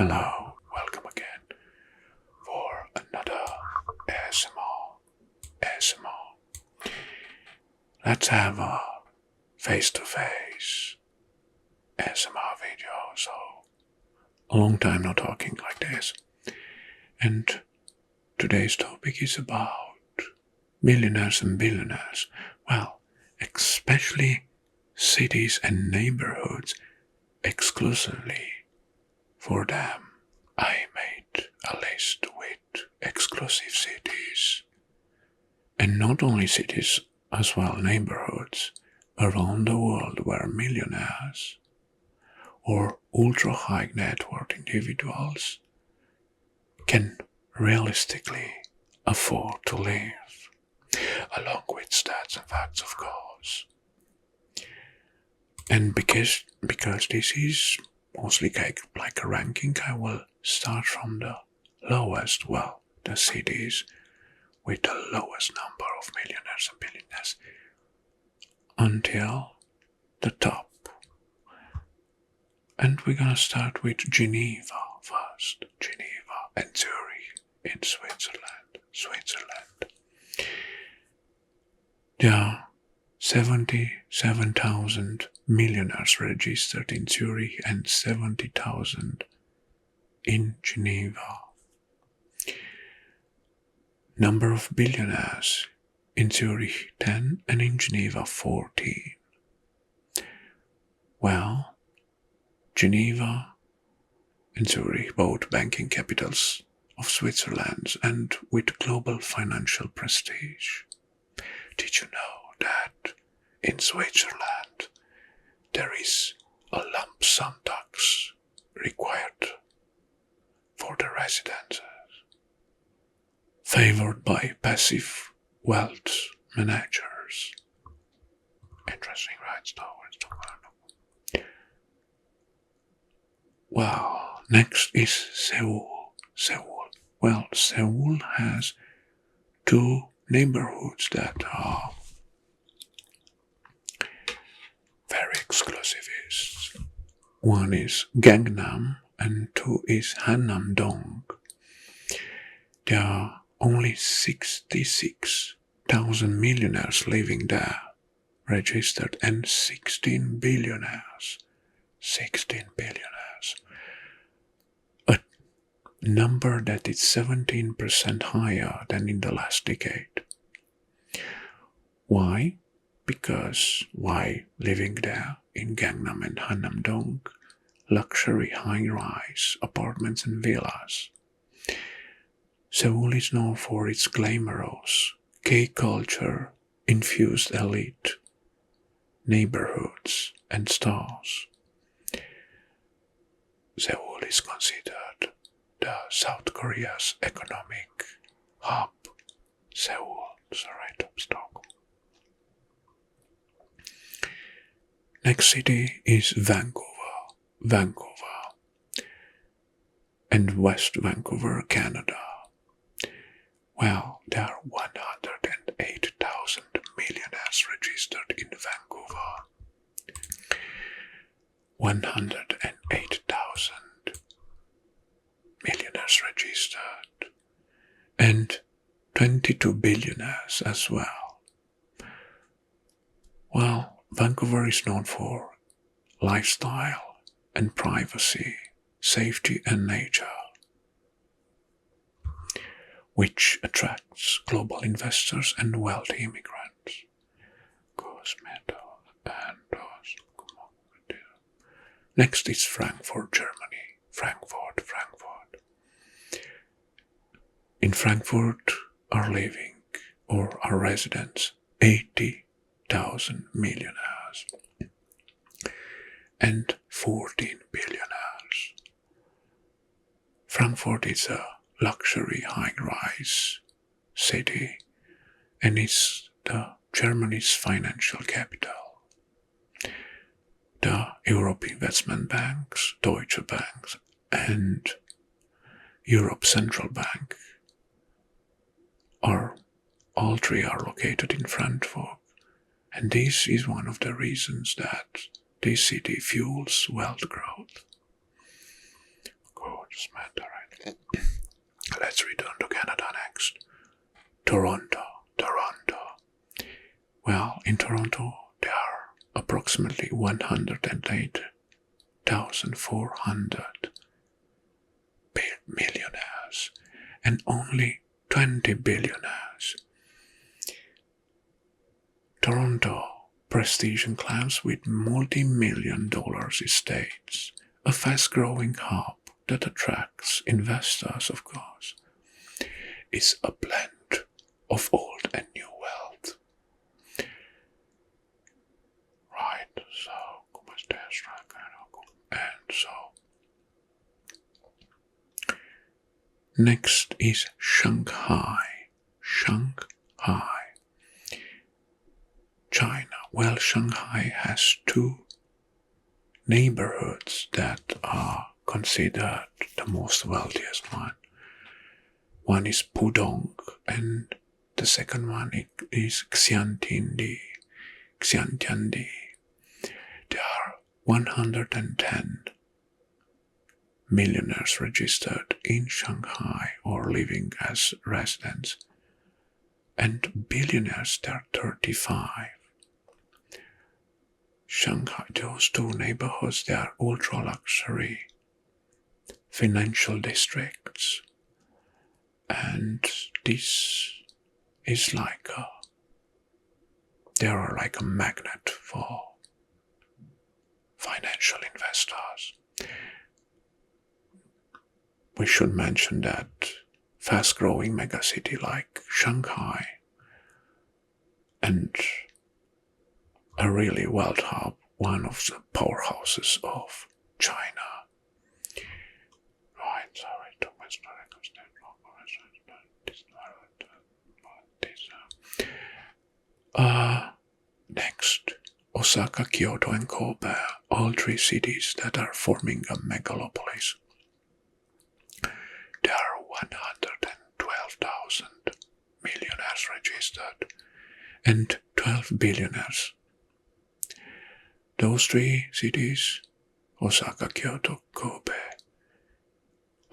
Hello, welcome again for another ASMR. Let's have a face-to-face ASMR video, so a long time not talking like this. And today's topic is about millionaires and billionaires. Well, especially cities and neighborhoods exclusively for them. I made a list with exclusive cities, and not only cities, as well neighborhoods around the world where millionaires or ultra high net worth individuals can realistically afford to live, along with stats and facts, of course. And because this is mostly like a ranking, I will start from the lowest, the cities with the lowest number of millionaires and billionaires, until the top. And we're gonna start with Geneva first. Geneva and Zurich in Switzerland. There are 77,000 millionaires registered in Zurich and 70,000 in Geneva. Number of billionaires in Zurich 10 and in Geneva 14. Well, Geneva and Zurich, both banking capitals of Switzerland and with global financial prestige. Did you know that in Switzerland there is a lump sum tax required for the residences, favored by passive wealth managers? Interesting, right? Well, next is Seoul. Well, Seoul has two neighborhoods that are very exclusivist. One is Gangnam and two is Hannam-dong. There are only 66,000 millionaires living there, registered, and 16 billionaires. 16 billionaires. A number that is 17% higher than in the last decade. Why? Because while living there in Gangnam and Hannam-dong, luxury high-rise apartments and villas. Seoul is known for its glamorous, K-culture infused elite neighborhoods and stars. Seoul is considered the South Korea's economic hub. Seoul, sorry, top stock. Next city is Vancouver, and West Vancouver, Canada. Well, there are 108,000 millionaires registered in Vancouver. 108,000 millionaires registered, and 22 billionaires as well. Well, Vancouver is known for lifestyle and privacy, safety and nature, which attracts global investors and wealthy immigrants. Next is Frankfurt, Germany. Frankfurt. In Frankfurt are living or are residents 80,000 millionaires and 14 billionaires. Frankfurt is a luxury high-rise city and is Germany's financial capital. The Europe Investment Banks, Deutsche Bank, and Europe Central Bank all three are located in Frankfurt, and this is one of the reasons that this city fuels wealth growth. Good, Mandarin. Let's return to Canada next. Toronto. Well, in Toronto, there are approximately 108,400 millionaires and only 20 billionaires. Toronto prestige and climbs with multi-million dollars estates, a fast-growing hub that attracts investors, of course, is a blend of old and new wealth. Right, so, and so. Next is Shanghai. China. Well, Shanghai has two neighborhoods that are considered the most wealthiest one. One is Pudong and the second one is Xiantiandi. There are 110 millionaires registered in Shanghai or living as residents, and billionaires there are 35. Shanghai, those two neighborhoods, they are ultra-luxury financial districts, and this is they are like a magnet for financial investors. We should mention that fast-growing megacity like Shanghai and a really wealth hub, one of the powerhouses of China. Right, sorry, too much. Next, Osaka, Kyoto, and Kobe, all three cities that are forming a megalopolis. There are 112,000 millionaires registered and 12 billionaires. Those three cities, Osaka, Kyoto, Kobe,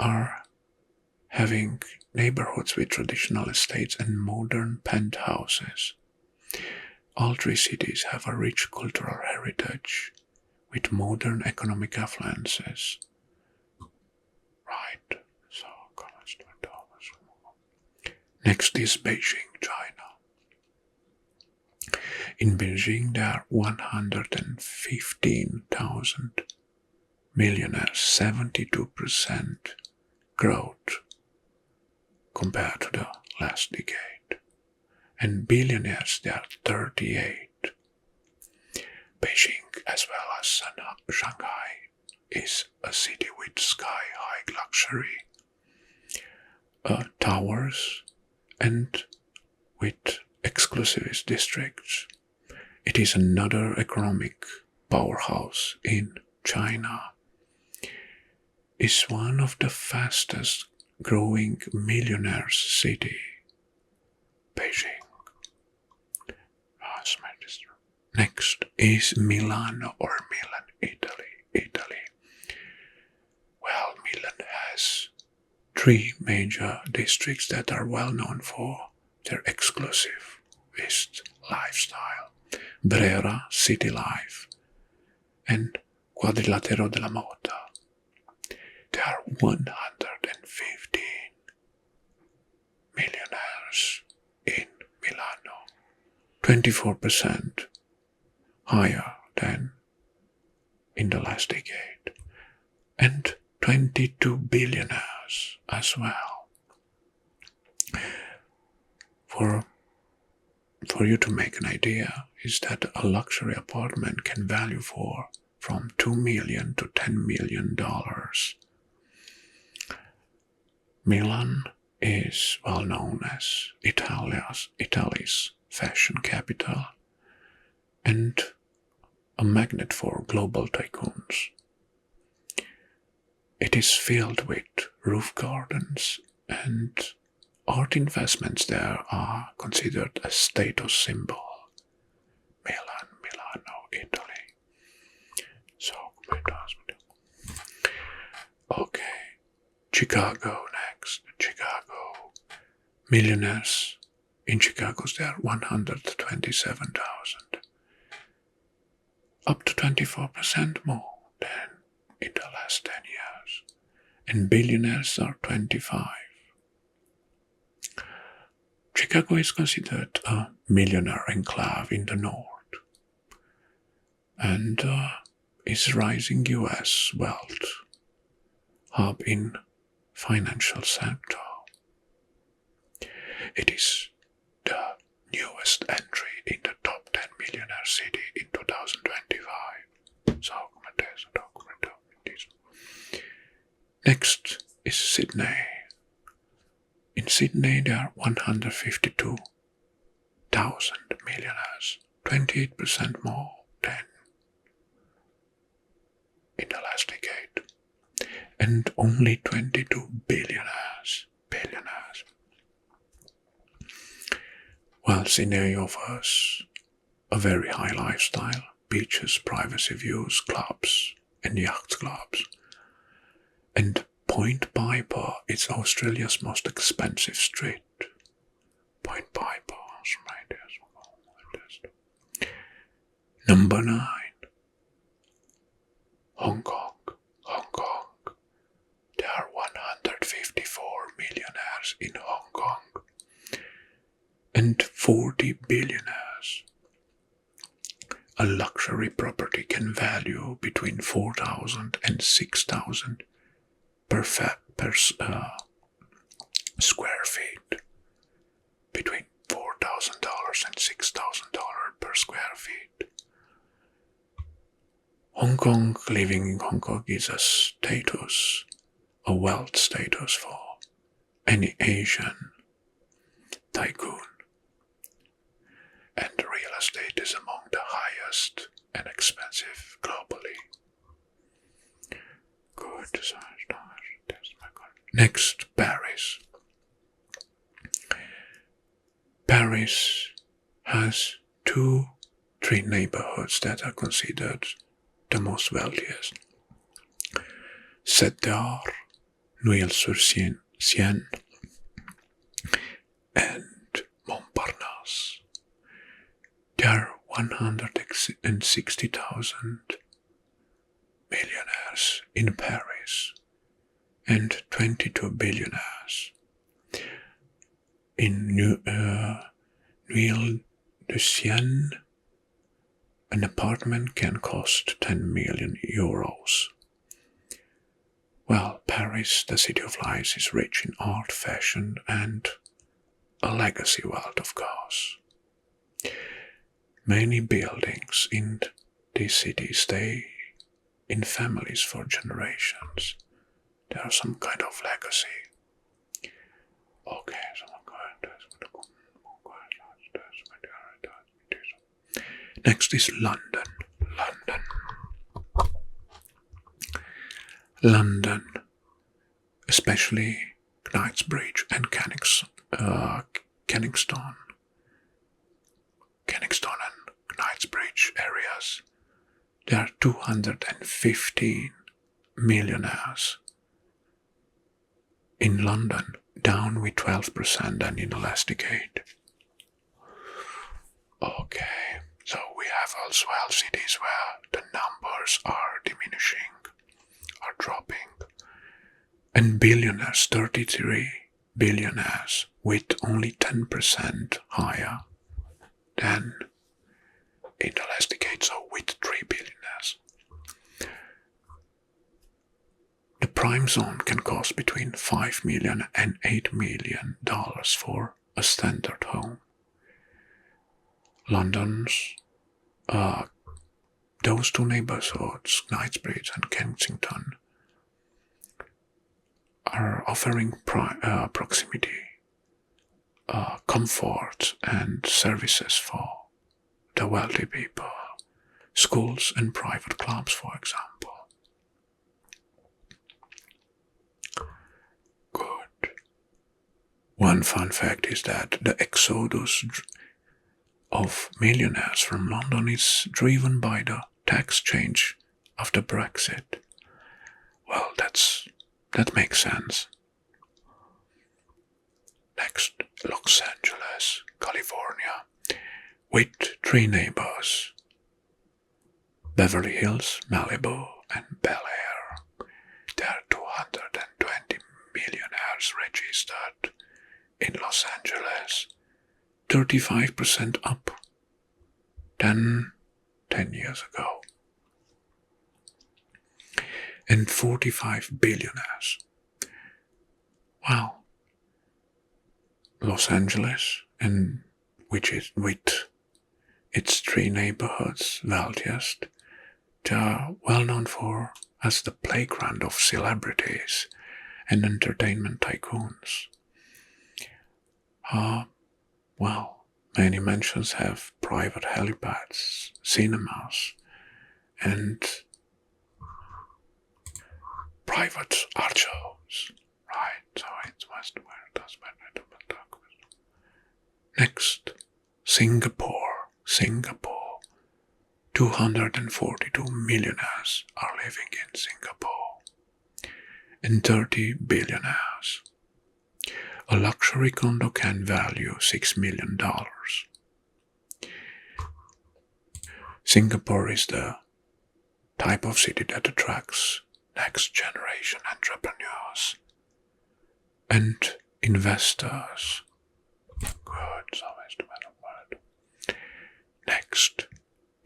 are having neighborhoods with traditional estates and modern penthouses. All three cities have a rich cultural heritage with modern economic affluences. Right, so next is Beijing, China. In Beijing, there are 115,000 millionaires, 72% growth compared to the last decade. And billionaires, there are 38. Beijing, as well as Shanghai, is a city with sky-high luxury, towers, and with exclusivist districts. It is another economic powerhouse in China. Is one of the fastest growing millionaires city, Beijing. Next is Milano or Milan, Italy. Well, Milan has three major districts that are well known for their exclusivist lifestyle: Brera, city life, and Quadrilatero della Moda. There are 115 millionaires in Milano, 24% higher than in the last decade, and 22 billionaires as well. For you to make an idea, is that a luxury apartment can value from $2 million to $10 million. Milan is well known as Italy's fashion capital and a magnet for global tycoons. It is filled with roof gardens, and art investments there are considered a status symbol. Milano, Italy. So, okay. Chicago next. Chicago. Millionaires in Chicago, there are 127,000. Up to 24% more than in the last 10 years. And billionaires are 25. Chicago is considered a millionaire enclave in the north and is rising US wealth hub in financial sector. It is the newest entry in the top 10 millionaire city in 2025. Next is Sydney. In Sydney there are 152,000 millionaires, 28% more than in the last decade, and only 22 billionaires. While Sydney offers a very high lifestyle, beaches, privacy views, clubs, and yacht clubs. And Point Piper is Australia's most expensive street. Point Piper. Number 9. Hong Kong. There are 154 millionaires in Hong Kong and 40 billionaires. A luxury property can value between 4,000 and 6,000 per square feet. Between $4,000 and $6,000 per square feet. Living in Hong Kong is a status, a wealth status for any Asian tycoon. And real estate is among the highest and expensive globally. Good. Next, Paris. Paris has 3 neighborhoods that are considered the most wealthiest. Sept-d'Or, Neuilly-sur-Seine, and Montparnasse. There are 160,000 millionaires in Paris and 22 billionaires. In Neuilly-sur-Seine, an apartment can cost 10 million euros. Well, Paris, the city of lights, is rich in art, fashion, and a legacy wealth, of course. Many buildings in this city stay in families for generations. There are some kind of legacy. Okay, next is London. London, especially Knightsbridge and Kennington and Knightsbridge areas. There are 215 millionaires in London, down with 12% than in the last decade. Okay, so we have also cities where the numbers are diminishing, are dropping. And billionaires, 33 billionaires, with only 10% higher than in the last decade, so with 3 billionaires. The prime zone can cost between $5 million and $8 million for a standard home. London's, those 2 neighborhoods, Knightsbridge and Kensington, are offering proximity, comfort and services for the wealthy people, schools and private clubs, for example. Good. One fun fact is that the exodus of millionaires from London is driven by the tax change after Brexit. Well, that's that makes sense. Next, Los Angeles, California, with 3 neighbors: Beverly Hills, Malibu, and Bel Air. There are 220 millionaires registered in Los Angeles, 35% up than 10 years ago, and 45 billionaires. Wow. Los Angeles, and which is with its 3 neighborhoods wealthiest, they are well known for as the playground of celebrities and entertainment tycoons. Well, many mansions have private helipads, cinemas, and private art shows. Right, so it's West where it does. Next, Singapore. 242 millionaires are living in Singapore, and 30 billionaires. A luxury condo can value $6 million. Singapore is the type of city that attracts next generation entrepreneurs and investors. Good. Next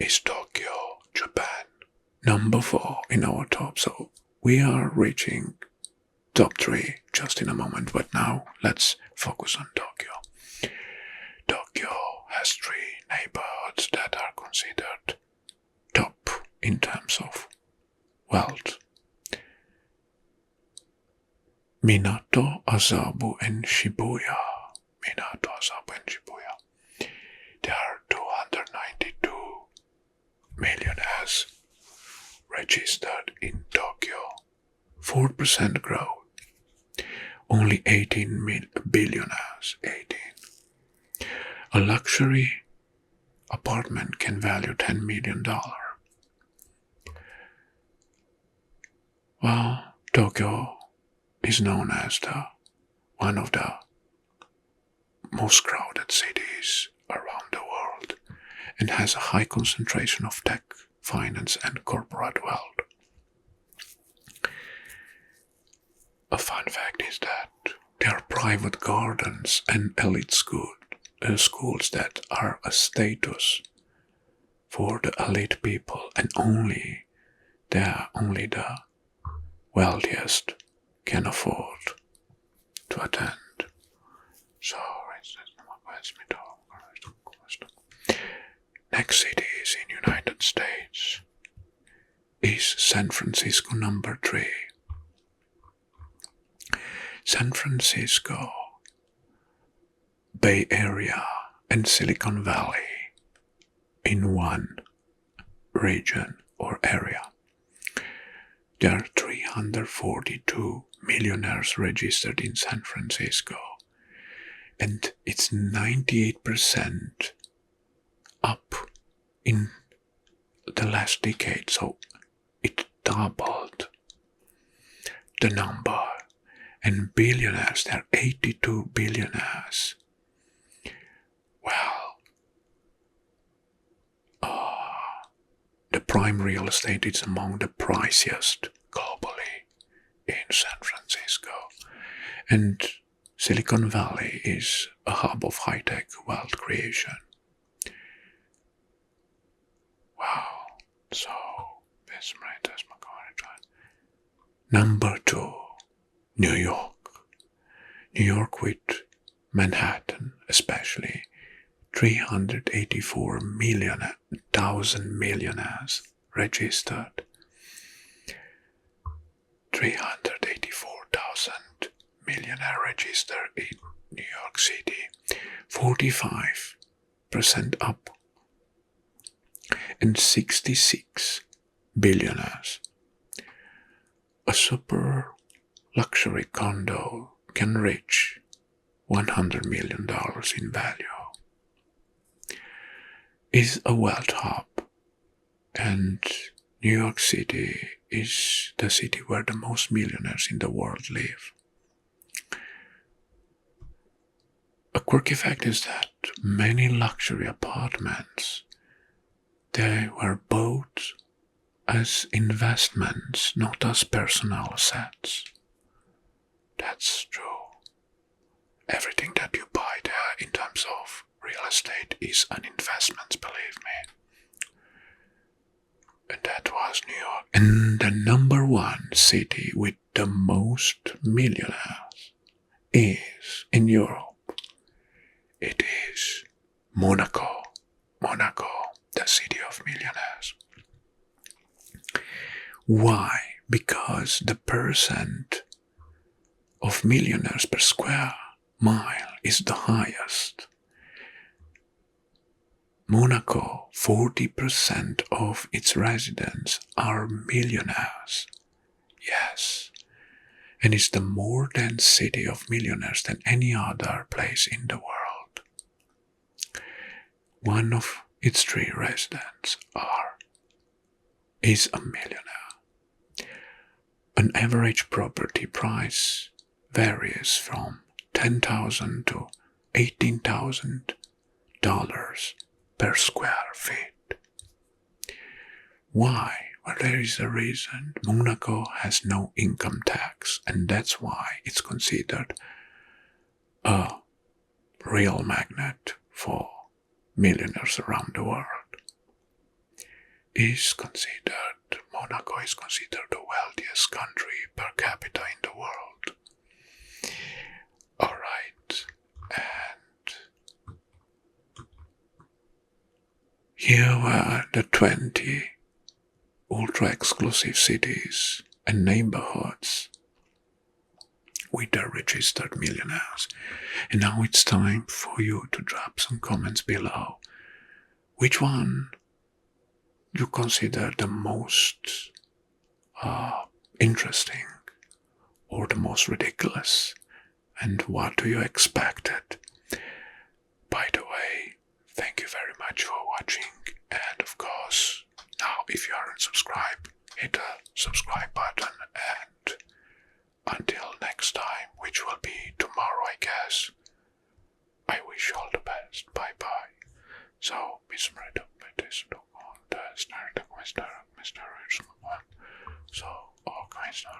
is Tokyo, Japan. Number 4 in our top. So we are reaching top 3 just in a moment, but now let's focus on Tokyo. Tokyo has 3 neighborhoods that are considered top in terms of wealth: Minato, Azabu, and Shibuya. There are 292 millionaires registered in Tokyo, 4% growth. Only 18 billionaires. 18. A luxury apartment can value $10 million. Well, Tokyo is known as one of the most crowded cities around the world and has a high concentration of tech, finance, and corporate wealth. A fun fact is that there are private gardens and elite schools that are a status for the elite people, and only the wealthiest can afford to attend. So, next city is in United States is San Francisco, number 3. San Francisco, Bay Area, and Silicon Valley in one region or area. There are 342 millionaires registered in San Francisco, and it's 98% up in the last decade, so it doubled the number. And billionaires, there are 82 billionaires. Well, the prime real estate is among the priciest globally in San Francisco. And Silicon Valley is a hub of high-tech wealth creation. Wow, so this right is my current. Number 2, New York. New York with Manhattan especially, 384,000 millionaires registered. 384,000 millionaires registered in New York City, 45% up, and 66 billionaires. A super luxury condo can reach $100 million in value. Is a wealth hub, and New York City is the city where the most millionaires in the world live. A quirky fact is that many luxury apartments, they were bought as investments, not as personal assets. That's true. Everything that you buy there in terms of real estate is an investment, believe me. And that was New York. And the number one city with the most millionaires is in Europe. It is Monaco. Monaco, the city of millionaires. Why? Because the percent of millionaires per square mile is the highest. Monaco, 40% of its residents are millionaires. Yes. And it's the more dense city of millionaires than any other place in the world. One of its 3 residents is a millionaire. An average property price varies from $10,000 to $18,000 per square feet. Why? Well, there is a reason. Monaco has no income tax, and that's why it's considered a real magnet for millionaires around the world. Monaco is considered the wealthiest country per capita in the world. Alright, and here were the 20 ultra-exclusive cities and neighborhoods with the registered millionaires. And now it's time for you to drop some comments below. Which one you consider the most interesting or the most ridiculous? And what do you expect it? By the way, thank you very much for watching. And of course, now if you aren't subscribed, hit the subscribe button. And until next time, which will be tomorrow, I guess, I wish you all the best. Bye bye. So, so, all kinds of